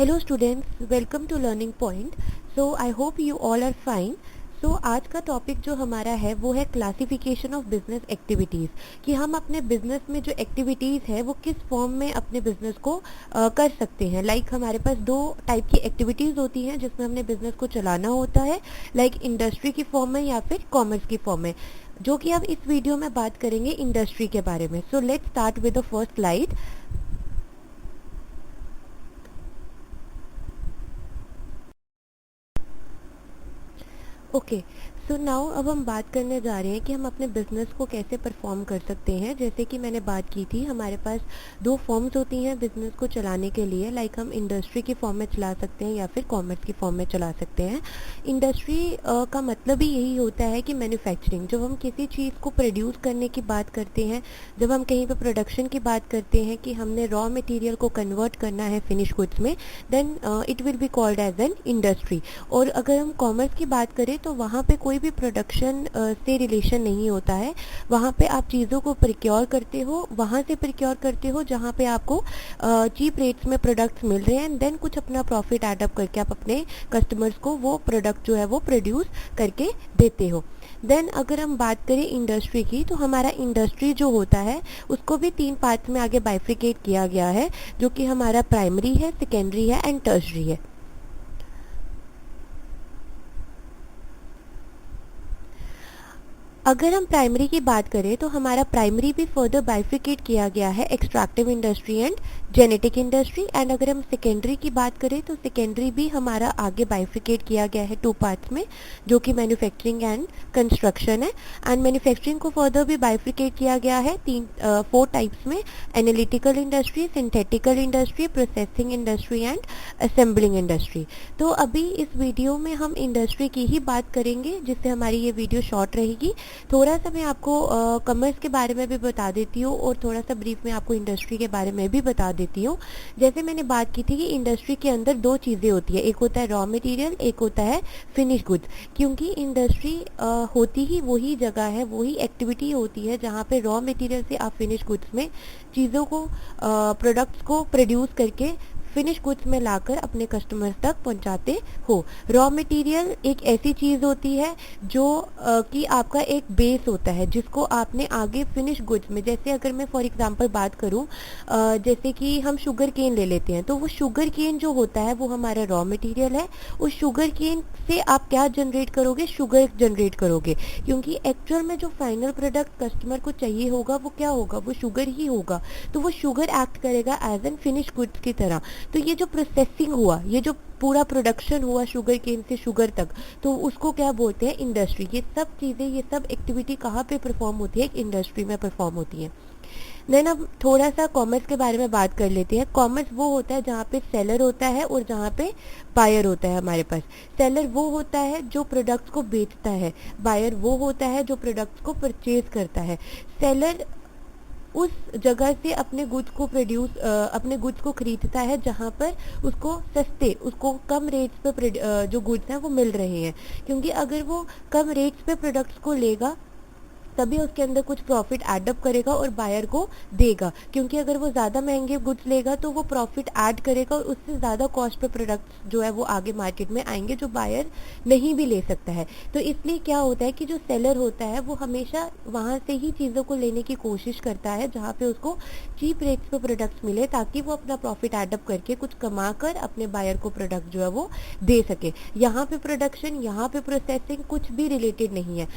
Hello students, welcome to learning point. So I hope you all are fine. So आज का topic जो हमारा है वो है क्लासिफिकेशन ऑफ बिजनेस एक्टिविटीज़, कि हम अपने बिजनेस में जो एक्टिविटीज़ है वो किस फॉर्म में अपने बिजनेस को कर सकते हैं। हमारे पास दो टाइप की एक्टिविटीज़ होती हैं जिसमें हमने बिजनेस को चलाना होता है, इंडस्ट्री की फॉर्म में या फिर कॉमर्स की फॉर्म में, जो कि अब इस वीडियो में बात करेंगे इंडस्ट्री के बारे में। So let's start with the first slide. Okay, so now अब हम बात करने जा रहे हैं कि हम अपने बिजनेस को कैसे परफॉर्म कर सकते हैं। जैसे कि मैंने बात की थी, हमारे पास दो फॉर्म्स होती हैं बिजनेस को चलाने के लिए। हम इंडस्ट्री की फॉर्म में चला सकते हैं या फिर कॉमर्स की फॉर्म में चला सकते हैं। इंडस्ट्री का मतलब ही यही होता है कि मैन्युफैक्चरिंग, जब हम किसी चीज़ को प्रोड्यूस करने की बात करते हैं, जब हम कहीं पर प्रोडक्शन की बात करते हैं कि हमने रॉ मटेरियल को कन्वर्ट करना है फिनिश गुड्स में, then it will be called as an industry. और अगर हम कॉमर्स की बात करें तो वहाँ पे कोई भी प्रोडक्शन से रिलेशन नहीं होता है। वहाँ पे आप चीज़ों को प्रिक्योर करते हो, वहाँ से प्रिक्योर करते हो जहाँ पे आपको चीप रेट्स में प्रोडक्ट्स मिल रहे हैं, एंड देन कुछ अपना प्रॉफिट ऐड अप करके आप अपने कस्टमर्स को वो प्रोडक्ट जो है वो प्रोड्यूस करके देते हो। देन अगर हम बात करें इंडस्ट्री की, तो हमारा इंडस्ट्री जो होता है उसको भी तीन पार्ट्स में आगे बाइफ्रिकेट किया गया है, जो कि हमारा प्राइमरी है, सेकेंडरी है एंड टर्शरी है। अगर हम प्राइमरी की बात करें तो हमारा प्राइमरी भी फर्दर बाइफ्रिकेट किया गया है, extractive industry and genetic industry. And अगर हम सेकेंडरी की बात करें तो सेकेंडरी भी हमारा आगे बाइफ्रिकेट किया गया है टू पार्ट्स में, जो कि मैन्युफैक्चरिंग एंड कंस्ट्रक्शन है। एंड मैन्युफैक्चरिंग को फर्दर भी बाइफ्रिकेट किया गया है फोर टाइप्स में: analytical industry, synthetical industry, processing industry and assembling industry. तो अभी इस वीडियो में हम इंडस्ट्री की ही बात करेंगे, जिससे हमारी ये वीडियो शॉर्ट रहेगी। थोड़ा सा मैं आपको कॉमर्स के बारे में भी बता देती हूँ और थोड़ा सा ब्रीफ में आपको इंडस्ट्री के बारे में भी बता देती हूँ। जैसे मैंने बात की थी कि इंडस्ट्री के अंदर दो चीज़ें होती है, एक होता है रॉ मटेरियल, एक होता है फिनिश गुड्स। क्योंकि इंडस्ट्री होती ही वही जगह है, वही एक्टिविटी होती है जहाँ पे रॉ मटेरियल से आप फिनिश गुड्स में चीज़ों को, प्रोडक्ट्स को प्रोड्यूस करके फिनिश गुड्स में लाकर अपने कस्टमर्स तक पहुंचाते हो। रॉ मटेरियल एक ऐसी चीज़ होती है जो कि आपका एक बेस होता है, जिसको आपने आगे फिनिश गुड्स में, जैसे अगर मैं फॉर एग्जांपल बात करूं, जैसे कि हम शुगर केन ले लेते हैं, तो वो शुगर केन जो होता है वो हमारा रॉ मटेरियल है। उस शुगर केन से आप क्या जनरेट करोगे? शुगर जनरेट करोगे, क्योंकि एक्चुअल में जो फाइनल प्रोडक्ट कस्टमर को चाहिए होगा वो क्या होगा? वो शुगर ही होगा। तो वो शुगर एक्ट करेगा एज एन फिनिश गुड्स की तरह। तो ये जो प्रोसेसिंग हुआ, ये जो पूरा प्रोडक्शन हुआ शुगर केन से शुगर तक, तो उसको क्या बोलते हैं? इंडस्ट्री। ये सब चीज़ें, ये सब एक्टिविटी कहाँ पे परफॉर्म होती है? इंडस्ट्री में परफॉर्म होती है। देन अब थोड़ा सा कॉमर्स के बारे में बात कर लेते हैं। कॉमर्स वो होता है जहाँ पे सेलर होता है और जहाँ पे बायर होता है। हमारे पास सेलर वो होता है जो प्रोडक्ट्स को बेचता है, बायर वो होता है जो प्रोडक्ट्स को परचेज करता है। सेलर उस जगह से अपने गुड्स को खरीदता है जहाँ पर उसको सस्ते, उसको कम रेट्स पे जो गुड्स हैं वो मिल रहे हैं। क्योंकि अगर वो कम रेट्स पे प्रोडक्ट्स को लेगा तभी उसके अंदर कुछ प्रॉफिट एडअप करेगा और बायर को देगा। क्योंकि अगर वो ज़्यादा महंगे गुड्स लेगा तो वो प्रॉफिट ऐड करेगा और उससे ज़्यादा कॉस्ट पे प्रोडक्ट्स जो है वो आगे मार्केट में आएंगे, जो बायर नहीं भी ले सकता है। तो इसलिए क्या होता है कि जो सेलर होता है वो हमेशा वहाँ से ही चीज़ों को लेने की कोशिश करता है जहाँ पे उसको चीप रेट्स पे प्रोडक्ट्स मिले, ताकि वो अपना प्रॉफिट एडअप करके कुछ कमा कर अपने बायर को प्रोडक्ट जो है वो दे सके। यहाँ पे प्रोडक्शन, यहाँ पे प्रोसेसिंग कुछ भी रिलेटेड नहीं है।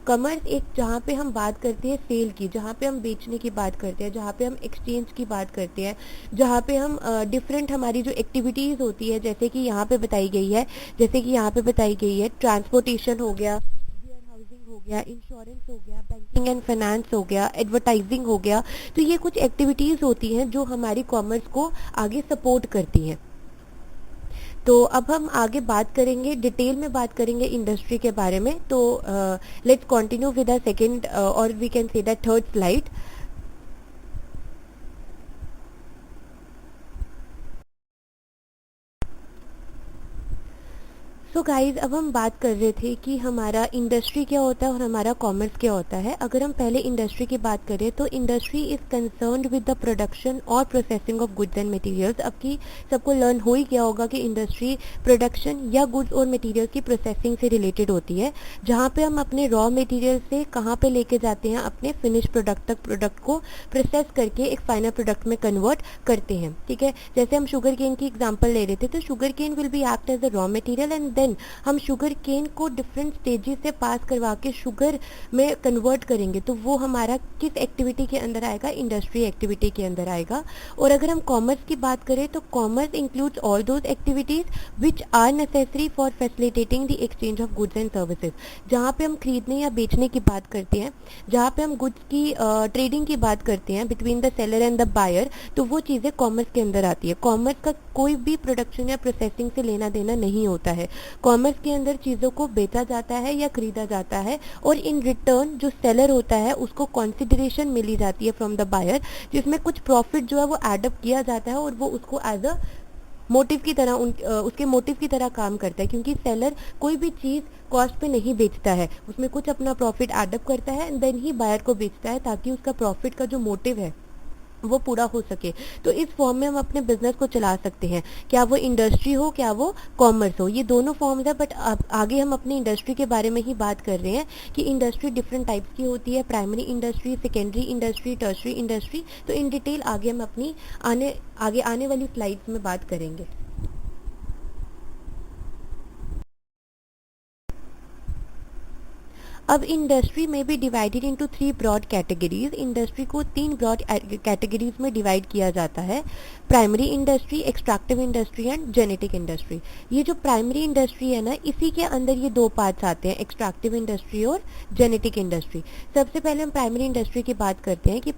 कॉमर्स एक, जहाँ पे हम बात करते हैं सेल की, जहाँ पे हम बेचने की बात करते हैं, जहाँ पे हम एक्सचेंज की बात करते हैं, जहाँ पे हम डिफरेंट हमारी जो एक्टिविटीज़ होती है, जैसे कि यहाँ पे बताई गई है, ट्रांसपोर्टेशन हो गया, वेयर हाउसिंग हो गया, इंश्योरेंस हो गया, बैंकिंग एंड फाइनेंस हो गया, एडवर्टाइजिंग हो गया। तो ये कुछ एक्टिविटीज़ होती हैं जो हमारी कॉमर्स को आगे सपोर्ट करती हैं। तो अब हम आगे बात करेंगे, डिटेल में बात करेंगे इंडस्ट्री के बारे में। तो let's continue with the second, और we can say the third slide. So guys अब हम बात कर रहे थे कि हमारा इंडस्ट्री क्या होता है और हमारा कॉमर्स क्या होता है। अगर हम पहले इंडस्ट्री की बात करें तो industry is concerned with the production और processing of goods and materials. अब की सबको लर्न हो ही गया होगा कि इंडस्ट्री प्रोडक्शन या गुड्स और मटेरियल्स की प्रोसेसिंग से रिलेटेड होती है, जहाँ पे हम अपने रॉ मटेरियल से कहाँ पे लेके जाते हैं अपने फिनिश प्रोडक्ट तक, प्रोडक्ट को प्रोसेस करके एक फाइनल प्रोडक्ट में कन्वर्ट करते हैं। ठीक है, जैसे हम शुगर केन की एग्जाम्पल ले रहे थे, तो sugarcane will be act as a raw material and then हम शुगर केन को डिफरेंट स्टेजेस से पास करवा के शुगर में कन्वर्ट करेंगे, तो वो हमारा किस एक्टिविटी के अंदर आएगा, इंडस्ट्री एक्टिविटी के अंदर आएगा। और अगर हम कॉमर्स की बात करें तो commerce includes all those activities which are necessary for facilitating the exchange of goods and services. जहाँ पे हम खरीदने या बेचने की बात करते हैं, जहाँ पे हम गुड्स की ट्रेडिंग की बात करते हैं between the seller and the buyer, तो वो चीज़ें कॉमर्स के अंदर आती है। कॉमर्स का कोई भी प्रोडक्शन या प्रोसेसिंग से लेना देना नहीं होता है। कॉमर्स के अंदर चीज़ों को बेचा जाता है या खरीदा जाता है और इन रिटर्न जो सेलर होता है उसको कंसिडरेशन मिली जाती है फ्रॉम द बायर, जिसमें कुछ प्रॉफिट जो है वो एडअप किया जाता है और वो उसको एज अ मोटिव की तरह उसके मोटिव की तरह काम करता है, क्योंकि सेलर कोई भी चीज़ कॉस्ट पे नहीं बेचता है, उसमें कुछ अपना प्रॉफिट एडअप करता है एंड देन ही बायर को बेचता है, ताकि उसका प्रॉफिट का जो मोटिव है वो पूरा हो सके। तो इस फॉर्म में हम अपने बिजनेस को चला सकते हैं, क्या वो इंडस्ट्री हो क्या वो कॉमर्स हो, ये दोनों फॉर्म्स है। बट अब आगे हम अपनी इंडस्ट्री के बारे में ही बात कर रहे हैं कि इंडस्ट्री डिफरेंट टाइप्स की होती है, primary industry, secondary industry, tertiary industry. तो इन डिटेल आगे हम अपनी आगे आने वाली स्लाइड्स में बात करेंगे। अब इंडस्ट्री में भी divided into 3 broad categories. Industry को 3 ब्रॉड कैटेगरीज में डिवाइड किया जाता है, primary industry, extractive industry and genetic industry. ये जो प्राइमरी इंडस्ट्री है ना, इसी के अंदर ये 2 पार्ट्स आते हैं, एक्सट्रैक्टिव इंडस्ट्री और जेनेटिक इंडस्ट्री। सबसे पहले हम प्राइमरी इंडस्ट्री की बात करते हैं कि the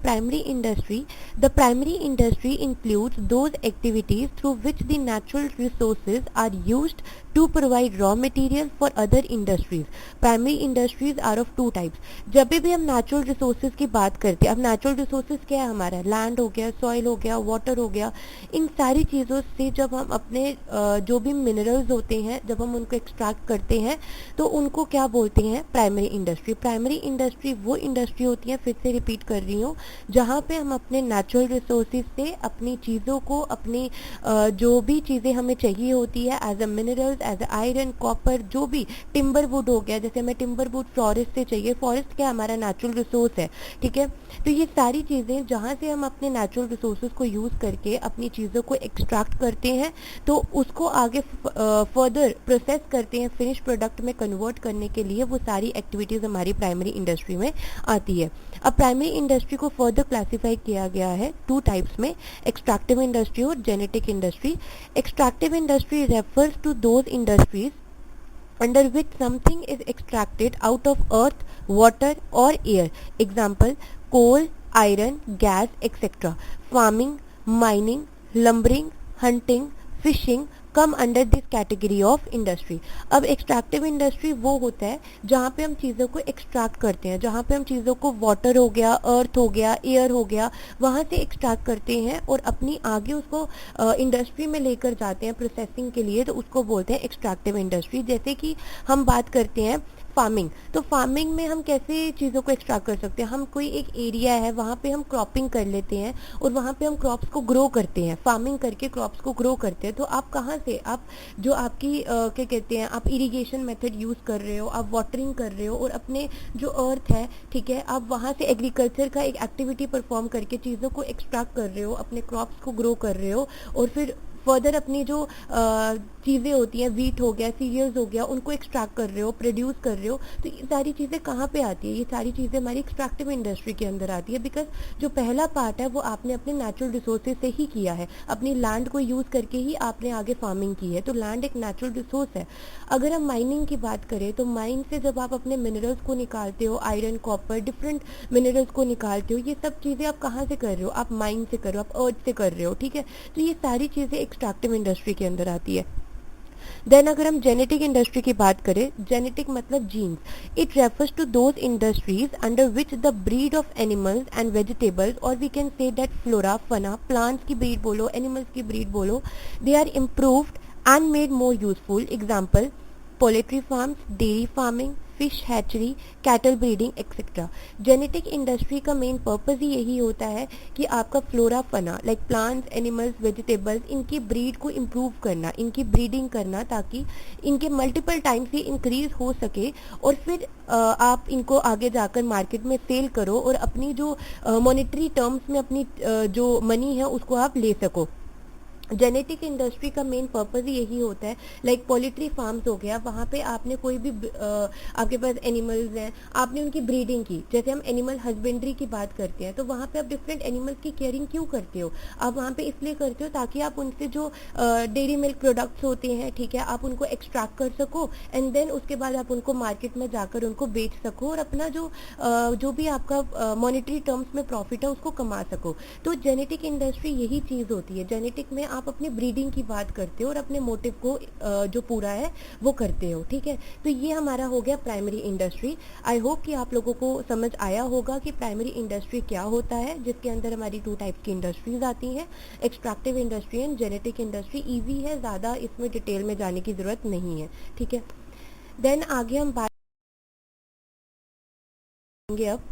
primary industry includes those activities through which the natural resources are used to provide raw material for other industries. Primary industries are of 2 types. जब भी हम नेचुरल रिसोर्सेज की बात करते हैं, अब नेचुरल रिसोर्सेज क्या है हमारा, लैंड हो गया, सॉइल हो गया, वाटर हो गया, इन सारी चीज़ों से जब हम अपने जो भी मिनरल्स होते हैं जब हम उनको एक्सट्रैक्ट करते हैं तो उनको क्या बोलते हैं, प्राइमरी इंडस्ट्री। प्राइमरी इंडस्ट्री वो इंडस्ट्री होती है, फिर से रिपीट कर रही हूँ, जहाँ पे हम अपने नेचुरल रिसोर्सेज से अपनी चीज़ों को, अपनी जो भी चीज़ें हमें चाहिए होती है as a minerals, as iron, copper, जो भी, टिम्बर वुड हो गया, जैसे हमें टिम्बर वुड फॉरेस्ट से चाहिए, फॉरेस्ट क्या हमारा नेचुरल रिसोर्स है, ठीक है। तो ये सारी चीज़ें जहाँ से हम अपने नेचुरल रिसोर्सेज को यूज़ करके अपनी चीज़ों को एक्सट्रैक्ट करते हैं, तो उसको आगे फर्दर प्रोसेस करते हैं, फिनिश प्रोडक्ट में कन्वर्ट करने के लिए, वो सारी एक्टिविटीज़ हमारी प्राइमरी इंडस्ट्री में आती है। अब प्राइमरी इंडस्ट्री को फर्दर क्लासीफाई किया गया है 2 टाइप्स में, एक्सट्रैक्टिव इंडस्ट्री और genetic industry. Extractive industry refers to those industries under which something is extracted out of earth, water or air. Example: coal, iron, gas, etc. Farming, mining, lumbering, hunting, fishing come under this category of industry. अब extractive industry वो होता है जहाँ पे हम चीज़ों को extract करते हैं, जहाँ पे हम चीज़ों को वाटर हो गया, अर्थ हो गया, एयर हो गया, वहाँ से एक्सट्रैक्ट करते हैं और अपनी आगे उसको इंडस्ट्री में लेकर जाते हैं प्रोसेसिंग के लिए, तो उसको बोलते हैं एक्सट्रैक्टिव इंडस्ट्री। जैसे कि हम बात करते हैं फार्मिंग, तो फार्मिंग में हम कैसे चीज़ों को एक्सट्रैक्ट कर सकते हैं, हम कोई एक एरिया है वहाँ पे हम क्रॉपिंग कर लेते हैं और वहाँ पे हम क्रॉप्स को ग्रो करते हैं, फार्मिंग करके क्रॉप्स को ग्रो करते हैं। तो आप कहाँ से, आप जो आपकी क्या कहते हैं, आप इरिगेशन मेथड यूज़ कर रहे हो, आप वाटरिंग कर रहे हो और अपने जो अर्थ है, ठीक है, आप वहाँ से एग्रीकल्चर का एक एक्टिविटी परफॉर्म करके चीज़ों को एक्सट्रैक्ट कर रहे हो, अपने क्रॉप्स को ग्रो कर रहे हो और फिर फर्दर अपनी जो चीज़ें होती हैं, वीट हो गया, सीरियल्स हो गया, उनको एक्सट्रैक्ट कर रहे हो, प्रोड्यूस कर रहे हो। तो ये सारी चीज़ें कहाँ पे आती है, ये सारी चीज़ें हमारी एक्सट्रैक्टिव इंडस्ट्री के अंदर आती है, बिकॉज जो पहला पार्ट है वो आपने अपने नेचुरल रिसोर्सेज से ही किया है, अपनी लैंड को यूज़ करके ही आपने आगे फार्मिंग की है, तो लैंड एक नेचुरल रिसोर्स है। अगर हम माइनिंग की बात करें तो माइन से जब आप अपने मिनरल्स को निकालते हो, आयरन, कॉपर, डिफरेंट मिनरल्स को निकालते हो, ये सब चीज़ें आप कहाँ से कर रहे हो, आप माइन से कर रहे हो, आप अर्थ से कर रहे हो, ठीक है। तो ये सारी चीज़ें एक्सट्रैक्टिव इंडस्ट्री के अंदर आती है। देन अगर हम जेनेटिक इंडस्ट्री की बात करें, जेनेटिक मतलब genes, it refers to those industries under which the breed of animals and vegetables, और we can say that flora, fauna, plants की ब्रीड बोलो, एनिमल्स की ब्रीड बोलो, they are improved and made more useful. Example: poultry farms, dairy farming, fish hatchery, cattle breeding etcetera. Genetic industry का main purpose ही यही होता है कि आपका flora fauna like plants, animals, vegetables, इनकी ब्रीड को इम्प्रूव करना, इनकी ब्रीडिंग करना, ताकि इनके मल्टीपल टाइम्स ही इंक्रीज हो सके और फिर आप इनको आगे जाकर मार्केट में सेल करो और अपनी जो मॉनेटरी टर्म्स में अपनी जो मनी है उसको आप ले सको। जेनेटिक इंडस्ट्री का मेन पर्पस ही यही होता है। लाइक पोल्ट्री फार्म्स हो गया, वहाँ पे आपने कोई भी आपके पास एनिमल्स हैं, आपने उनकी ब्रीडिंग की। जैसे हम एनिमल हस्बेंड्री की बात करते हैं तो वहाँ पे आप डिफरेंट एनिमल्स की केयरिंग क्यों करते हो? आप वहाँ पे इसलिए करते हो ताकि आप उनसे जो डेयरी मिल्क प्रोडक्ट्स होते हैं, ठीक है, आप उनको एक्सट्रैक्ट कर सको एंड देन उसके बाद आप उनको मार्केट में जाकर उनको बेच सको और अपना जो भी आपका मॉनेटरी टर्म्स में प्रॉफिट है उसको कमा सको। तो जेनेटिक इंडस्ट्री यही चीज़ होती है। जेनेटिक में आप अपनी ब्रीडिंग की बात करते हो और अपने मोटिव को जो पूरा है वो करते हो, ठीक है। तो ये हमारा हो गया प्राइमरी इंडस्ट्री। आई होप कि आप लोगों को समझ आया होगा कि प्राइमरी इंडस्ट्री क्या होता है, जिसके अंदर हमारी 2 टाइप्स की इंडस्ट्रीज आती हैं, extractive industry and genetic industry. Easy है, ज़्यादा इसमें डिटेल में जाने की ज़रूरत नहीं है, ठीक है। देन आगे हम बात करेंगे अब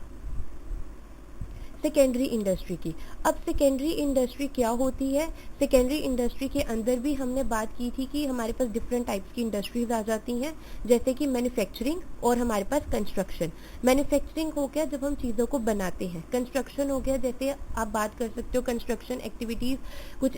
सेकेंडरी इंडस्ट्री की। अब सेकेंडरी इंडस्ट्री क्या होती है? सेकेंडरी इंडस्ट्री के अंदर भी हमने बात की थी कि हमारे पास डिफरेंट टाइप्स की इंडस्ट्रीज आ जाती हैं, जैसे कि मैन्युफैक्चरिंग और हमारे पास कंस्ट्रक्शन। मैन्युफैक्चरिंग हो गया जब हम चीज़ों को बनाते हैं, कंस्ट्रक्शन हो गया जैसे आप बात कर सकते हो कंस्ट्रक्शन एक्टिविटीज़, कुछ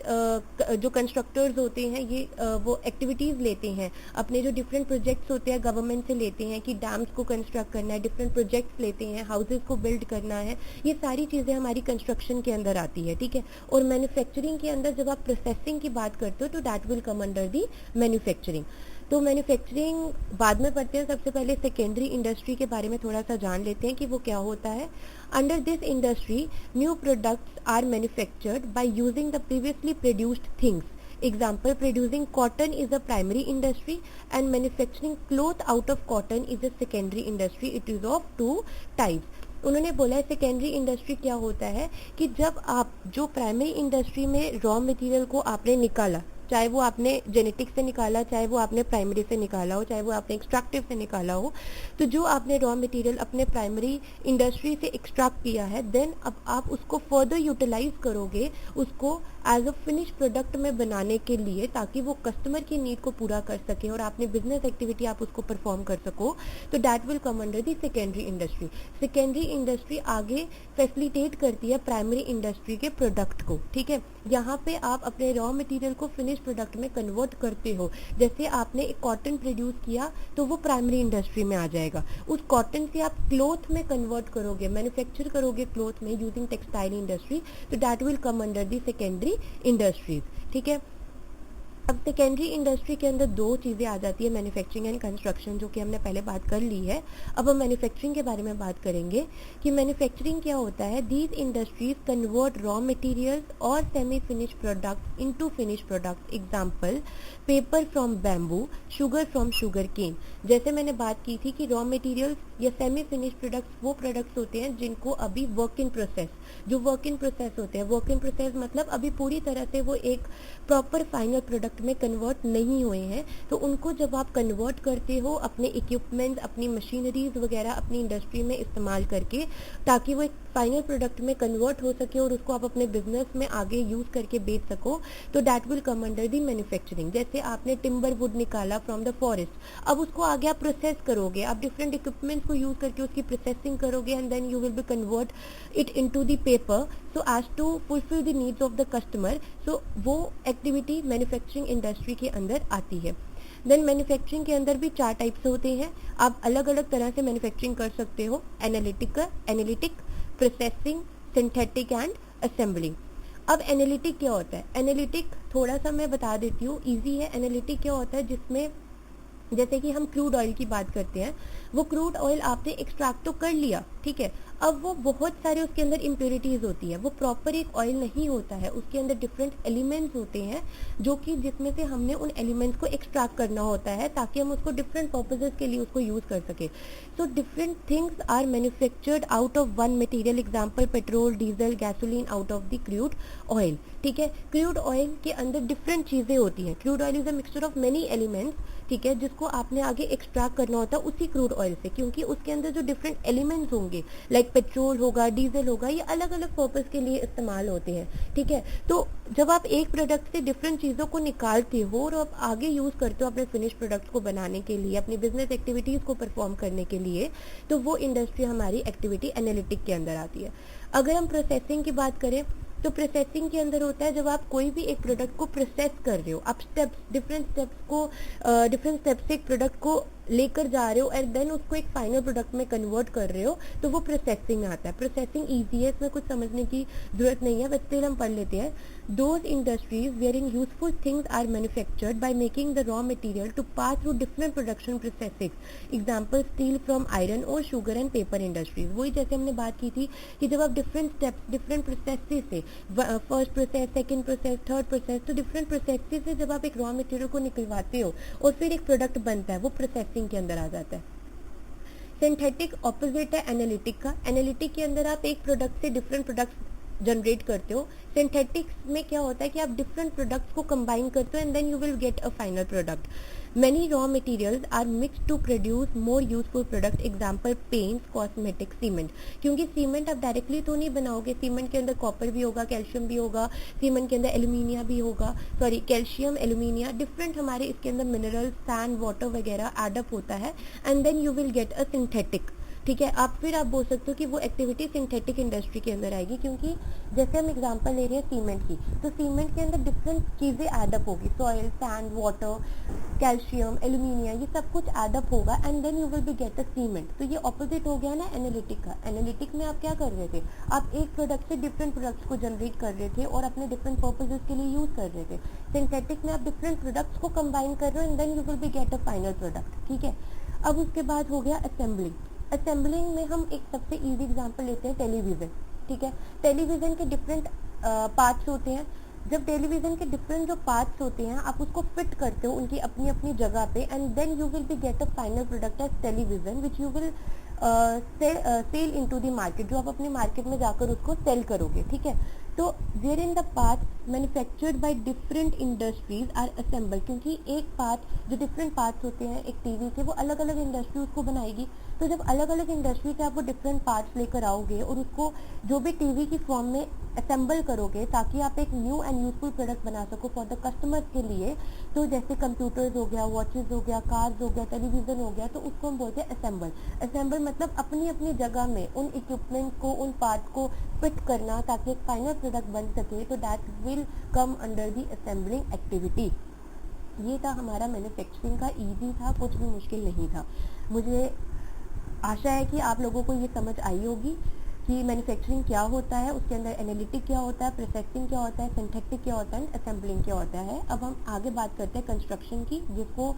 जो कंस्ट्रक्टर्स होते हैं ये वो एक्टिविटीज़ लेते हैं, अपने जो डिफरेंट प्रोजेक्ट्स होते हैं गवर्नमेंट से लेते हैं कि डैम्स को कंस्ट्रक्ट करना है, डिफरेंट प्रोजेक्ट्स लेते हैं, हाउसेज को बिल्ड करना है, ये सारी चीज़ें हमारी कंस्ट्रक्शन के अंदर आती है, ठीक है। और मैन्युफैक्चरिंग के अंदर जब आप प्रोसेसिंग की बात करते हो तो that will come under the manufacturing. तो मैन्युफैक्चरिंग बाद में पढ़ते हैं, सबसे पहले सेकेंडरी इंडस्ट्री के बारे में थोड़ा सा जान लेते हैं कि वो क्या होता है। Under this industry new products are manufactured by using the previously produced things. Example, producing cotton is a primary industry and manufacturing cloth out of cotton is a secondary industry. It is of 2 types. उन्होंने बोला है secondary industry क्या होता है कि जब आप जो प्राइमरी इंडस्ट्री में रॉ मटेरियल को आपने निकाला, चाहे वो आपने जेनेटिक से निकाला, चाहे वो आपने प्राइमरी से निकाला हो, चाहे वो आपने एक्सट्रैक्टिव से निकाला हो, तो जो आपने रॉ मटेरियल अपने प्राइमरी इंडस्ट्री से एक्सट्रैक्ट किया है, देन अब आप उसको फर्दर यूटिलाइज करोगे उसको एज अ फिनिश प्रोडक्ट में बनाने के लिए, ताकि वो कस्टमर की नीड को पूरा कर सके और आपने बिजनेस एक्टिविटी आप उसको परफॉर्म कर सको। तो that will come under the secondary industry. Secondary industry आगे फैसिलिटेट करती है प्राइमरी इंडस्ट्री के प्रोडक्ट को, ठीक है। यहाँ पे आप अपने रॉ मटेरियल को फिनिश प्रोडक्ट में कन्वर्ट करते हो। जैसे आपने एक कॉटन प्रोड्यूस किया तो वो प्राइमरी इंडस्ट्री में आ जाएगा, उस कॉटन से आप क्लोथ में कन्वर्ट करोगे, मैन्युफैक्चर करोगे क्लोथ में यूजिंग टेक्सटाइल इंडस्ट्री, तो that will come under the secondary industries, ठीक है। अब सेकेंडरी इंडस्ट्री के अंदर 2 चीज़ें आ जाती है, मैन्युफैक्चरिंग एंड कंस्ट्रक्शन, जो कि हमने पहले बात कर ली है। अब हम मैन्युफैक्चरिंग के बारे में बात करेंगे कि मैन्युफैक्चरिंग क्या होता है। These industries convert raw materials और semi finish products into finish products. Example, paper from bamboo, sugar from sugar cane. जैसे मैंने बात की थी कि रॉ मटेरियल्स या सेमी फिनिश प्रोडक्ट्स वो प्रोडक्ट्स होते हैं जिनको अभी वर्क इन प्रोसेस, जो वर्क इन प्रोसेस होते हैं, वर्क इन प्रोसेस मतलब अभी पूरी तरह से वो एक प्रॉपर फाइनल प्रोडक्ट में कन्वर्ट नहीं हुए हैं। तो उनको जब आप कन्वर्ट करते हो अपने इक्विपमेंट्स, अपनी मशीनरीज वगैरह अपनी इंडस्ट्री में इस्तेमाल करके, ताकि वो एक फाइनल प्रोडक्ट में कन्वर्ट हो सके और उसको आप अपने बिजनेस में आगे यूज करके बेच सको, तो that will come under the manufacturing. जैसे आपने टिम्बर वुड निकाला फ्रॉम द फॉरेस्ट, अब उसको आगे आप प्रोसेस करोगे, आप डिफरेंट इक्विपमेंट्स को यूज करके उसकी प्रोसेसिंग करोगे and then you will be convert it into the paper so as to fulfil the needs of the customer. So वो एक्टिविटी मैन्युफैक्चरिंग इंडस्ट्री के अंदर आती है। देन मैन्युफैक्चरिंग के अंदर भी 4 टाइप्स होते हैं, आप अलग अलग तरह से मैन्युफैक्चरिंग कर सकते हो। Analytic, processing, synthetic and assembling. अब एनालिटिक क्या होता है? एनालिटिक थोड़ा सा मैं बता देती हूँ, इजी है। एनालिटिक क्या होता है, जिसमें जैसे कि हम क्रूड ऑयल की बात करते हैं, वो क्रूड ऑयल आपने एक्सट्रैक्ट तो कर लिया, ठीक है, अब वो बहुत सारे उसके अंदर इम्प्योरिटीज होती है, वो प्रॉपर एक ऑयल नहीं होता है, उसके अंदर डिफरेंट एलिमेंट्स होते हैं जो कि जिसमें से हमने उन एलिमेंट्स को एक्सट्रैक्ट करना होता है ताकि हम उसको डिफरेंट पर्पसेस के लिए उसको यूज कर सके। So different things are manufactured out of one material, example petrol, diesel, gasoline out of the crude oil. ठीक है, क्रूड ऑयल के अंदर डिफरेंट चीजें होती हैं। Crude oil is a mixture of many elements, ठीक है, जिसको आपने आगे एक्सट्रैक्ट करना होता है उसी क्रूड ऑयल से, क्योंकि उसके अंदर जो डिफरेंट एलिमेंट्स होंगे लाइक पेट्रोल होगा, डीजल होगा, ये अलग अलग पर्पस के लिए इस्तेमाल होते हैं। ठीक है, तो जब आप एक प्रोडक्ट से डिफरेंट चीज़ों को निकालते हो और आप आगे यूज करते हो अपने फिनिश प्रोडक्ट को बनाने के लिए, अपनी बिजनेस एक्टिविटीज को परफॉर्म करने के लिए, तो वो इंडस्ट्री हमारी एक्टिविटी एनालिटिक के अंदर आती है। अगर हम प्रोसेसिंग की बात करें तो प्रोसेसिंग के अंदर होता है जब आप कोई भी एक प्रोडक्ट को प्रोसेस कर रहे हो, आप डिफरेंट स्टेप्स से एक प्रोडक्ट को लेकर जा रहे हो एंड देन उसको एक फाइनल प्रोडक्ट में कन्वर्ट कर रहे हो, तो वो प्रोसेसिंग में आता है। प्रोसेसिंग ईजी है, इसमें कुछ समझने की जरूरत नहीं है, बट स्टिल हम पढ़ लेते हैं। Those industries wherein useful things are manufactured by making the raw material to pass through different production processing, example steel from iron और शुगर एंड पेपर इंडस्ट्रीज। वही जैसे हमने बात की थी कि जब आप डिफरेंट स्टेप्स, डिफरेंट प्रोसेस से, first process, second process, third process, तो डिफरेंट प्रोसेस से जब आप एक रॉ मटेरियल को निकलवाते हो और फिर एक प्रोडक्ट बनता है, वो प्रोसेसिंग के अंदर आ जाता है। सिंथेटिक ऑपोजिट है एनालिटिक का। एनालिटिक के अंदर आप एक प्रोडक्ट से डिफरेंट प्रोडक्ट्स जनरेट करते हो। सिंथेटिक्स में क्या होता है कि आप डिफरेंट प्रोडक्ट्स को कंबाइन करते हो and then you will get a final product. Many raw materials are mixed to produce more useful product, example paints, cosmetic, cement. क्योंकि सीमेंट आप डायरेक्टली तो नहीं बनाओगे, सीमेंट के अंदर कॉपर भी होगा, कैल्शियम भी होगा, सीमेंट के अंदर एल्यूमिनिया भी होगा, सॉरी कैल्शियम, एल्यूमिनिया, डिफरेंट हमारे इसके अंदर मिनरल, सैंड, वाटर वगैरह एडअप होता है and then you will get a synthetic. ठीक है, आप फिर आप बोल सकते हो कि वो एक्टिविटी सिंथेटिक इंडस्ट्री के अंदर आएगी, क्योंकि जैसे हम एग्जांपल ले रहे हैं सीमेंट की, तो सीमेंट के अंदर डिफरेंट चीज़ें एडअप होगी, soil, sand, water, calcium, alumina, ये सब कुछ एडअप होगा and then you will be get a cement. तो ये ऑपोजिट हो गया ना एनालिटिक का। एनालिटिक में आप क्या कर रहे थे, आप एक प्रोडक्ट से डिफरेंट प्रोडक्ट्स को जनरेट कर रहे थे और अपने डिफरेंट पर्पजेस के लिए यूज कर रहे थे। सिंथेटिक में आप डिफरेंट प्रोडक्ट्स को कंबाइन कर रहे हो and then you will be get a final product. ठीक है, अब उसके बाद हो गया असेंबलिंग। असेंबलिंग में हम एक सबसे इजी एग्जांपल लेते हैं टेलीविजन। ठीक है, टेलीविजन के डिफरेंट पार्ट्स होते हैं। जब टेलीविजन के डिफरेंट जो पार्ट्स होते हैं आप उसको फिट करते हो उनकी अपनी अपनी जगह पे and then you will be get a final product as television which you will sell into the market, जो आप अपने मार्केट में जाकर उसको सेल करोगे। ठीक है, तो wherein the parts manufactured by different industries are assemble, क्योंकि एक पार्ट जो डिफरेंट पार्ट्स होते हैं एक टीवी के, वो अलग अलग इंडस्ट्री उसको बनाएगी। तो जब अलग अलग इंडस्ट्री से आप वो डिफरेंट पार्ट्स लेकर आओगे और उसको जो भी टीवी की फॉर्म में असेंबल करोगे ताकि आप एक न्यू एंड यूजफुल प्रोडक्ट बना सको फॉर द कस्टमर्स के लिए, तो जैसे कंप्यूटर्स हो गया, वॉचेस हो गया, कार्स हो गया, टेलीविजन हो गया, तो उसको हम बोलते हैं असेंबल। असेंबल मतलब अपनी अपनी जगह में उन इक्विपमेंट को, उन पार्ट्स को फिट करना ताकि एक फाइनल प्रोडक्ट बन सके, तो that will come under the assembling activity. ये था हमारा मैन्युफैक्चरिंग का, ईजी था, कुछ भी मुश्किल नहीं था। मुझे आशा है कि आप लोगों को ये समझ आई होगी कि मैन्युफैक्चरिंग क्या होता है, उसके अंदर एनालिटिक क्या होता है, प्रोसेसिंग क्या होता है, सिंथेटिक क्या होता है, असेंबलिंग क्या होता है। अब हम आगे बात करते हैं कंस्ट्रक्शन की, जिसको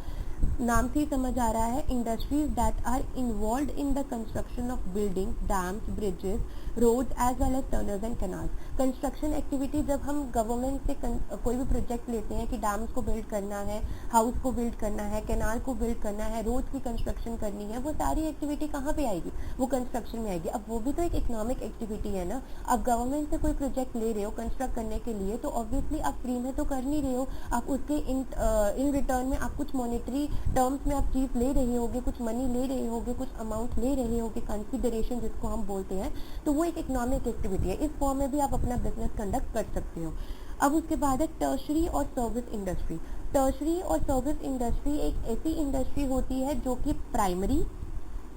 नाम से ही समझ आ रहा है, industries that are involve in the construction of building, dams, bridges, roads as well as tunnels and canals. Construction activity जब हम गवर्नमेंट से कोई भी प्रोजेक्ट लेते हैं कि डैम्स को बिल्ड करना है, हाउस को बिल्ड करना है, कैनाल को बिल्ड करना है, रोड की कंस्ट्रक्शन करनी है, वो सारी एक्टिविटी कहाँ पे आएगी, वो कंस्ट्रक्शन में आएगी। अब वो भी तो एक इकोनॉमिक एक्टिविटी है ना। आप गवर्नमेंट से कोई प्रोजेक्ट ले रहे हो कंस्ट्रक्ट करने के लिए, तो ऑब्वियसली आप फ्री में तो कर नहीं रहे हो, आप उसके इन रिटर्न में आप कुछ मॉनेटरी टर्म्स में आप चीज़ ले रहे होगे, कुछ मनी ले रहे होगे, कुछ अमाउंट ले रहे होगे, कंसिडरेशन जिसको हम बोलते हैं, तो वो एक इकोनॉमिक एक्टिविटी है। इस फॉर्म में भी आप अपना बिजनेस कंडक्ट कर सकते हो। अब उसके बाद है टर्शरी और सर्विस इंडस्ट्री। टर्शरी और सर्विस इंडस्ट्री एक ऐसी इंडस्ट्री होती है जो कि प्राइमरी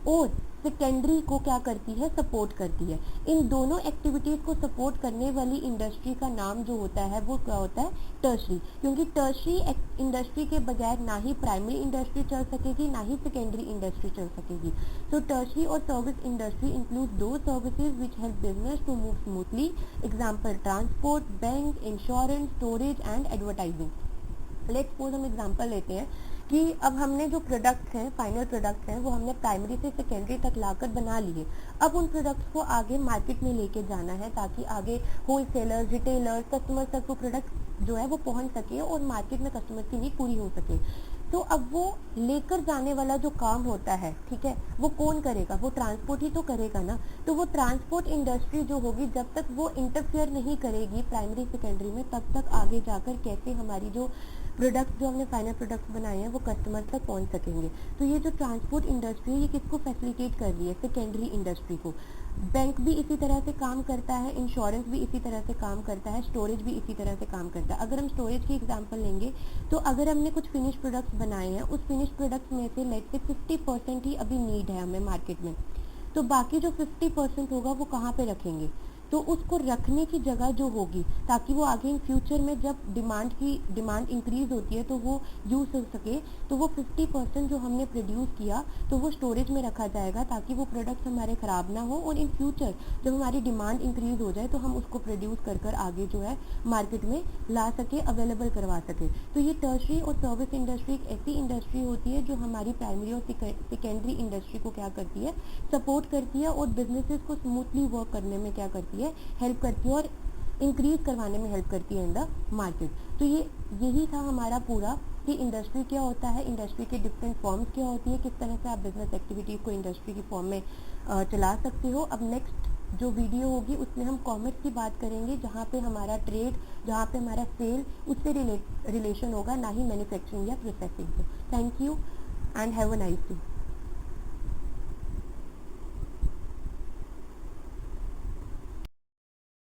और सेकेंडरी को क्या करती है, सपोर्ट करती है। इन दोनों एक्टिविटीज को सपोर्ट करने वाली इंडस्ट्री का नाम जो होता है वो क्या होता है, टर्शरी। क्योंकि टर्शरी इंडस्ट्री के बगैर ना ही प्राइमरी इंडस्ट्री चल सकेगी, ना ही सेकेंडरी इंडस्ट्री चल सकेगी। तो टर्शरी और सर्विस इंडस्ट्री इंक्लूड दो services which help business to move smoothly, example transport, bank, insurance, storage and advertising. Let's suppose हम एग्जाम्पल लेते हैं, कि अब हमने जो प्रोडक्ट्स हैं, फाइनल प्रोडक्ट्स हैं, वो हमने प्राइमरी से सेकेंडरी तक लाकर बना लिए। अब उन प्रोडक्ट्स को आगे मार्केट में लेके जाना है ताकि आगे होलसेलर्स, रिटेलर्स, कस्टमर्स तक वो प्रोडक्ट जो है वो पहुंच सके और मार्केट में कस्टमर्स की नीड पूरी हो सके। तो अब वो लेकर जाने वाला जो काम होता है, ठीक है, वो कौन करेगा? वो ट्रांसपोर्ट ही तो करेगा ना। तो वो ट्रांसपोर्ट इंडस्ट्री जो होगी, जब तक वो इंटरफेयर नहीं करेगी प्राइमरी सेकेंडरी में, तब तक आगे जाकर कैसे हमारी जो प्रोडक्ट्स, जो हमने फाइनल प्रोडक्ट्स बनाए हैं, वो कस्टमर तक पहुंच सकेंगे। तो ये जो ट्रांसपोर्ट इंडस्ट्री है, ये किसको फैसिलिटेट कर रही है? सेकेंडरी इंडस्ट्री को। बैंक भी इसी तरह से काम करता है, इंश्योरेंस भी इसी तरह से काम करता है, स्टोरेज भी इसी तरह से काम करता है। अगर हम स्टोरेज की एग्जांपल लेंगे, तो अगर हमने कुछ फिनिश प्रोडक्ट्स बनाए हैं, उस फिनिश प्रोडक्ट्स में से लेट से 50% ही अभी नीड है हमें मार्केट में, तो बाकी जो 50% होगा वो कहाँ पे रखेंगे? तो उसको रखने की जगह जो होगी, ताकि वो आगे इन फ्यूचर में जब डिमांड इंक्रीज होती है तो वो यूज हो सके, तो वो 50% जो हमने प्रोड्यूस किया तो वो स्टोरेज में रखा जाएगा, ताकि वो प्रोडक्ट्स हमारे ख़राब ना हो और इन फ्यूचर जब हमारी डिमांड इंक्रीज हो जाए तो हम उसको प्रोड्यूस कर कर आगे जो है मार्केट में ला सके, अवेलेबल करवा सके। तो ये टर्शरी और सर्विस इंडस्ट्री एक ऐसी इंडस्ट्री होती है जो हमारी प्राइमरी और सेकेंडरी इंडस्ट्री को क्या करती है? सपोर्ट करती है और बिजनेसेस को स्मूथली वर्क करने में क्या करती है? हेल्प करती है और इंक्रीज करवाने में हेल्प करती है इन द मार्केट। तो यही था हमारा पूरा कि इंडस्ट्री क्या होता है, इंडस्ट्री के डिफरेंट फॉर्म्स क्या होती है, किस तरह से आप बिजनेस एक्टिविटीज को इंडस्ट्री की फॉर्म में चला सकते हो। अब नेक्स्ट जो वीडियो होगी उसमें हम कॉमर्स की बात करेंगे, जहाँ पे हमारा ट्रेड, जहाँ पे हमारा सेल, उससे रिलेशन होगा, ना ही मैन्युफैक्चरिंग या प्रोसेसिंग से। Thank you and have a nice day.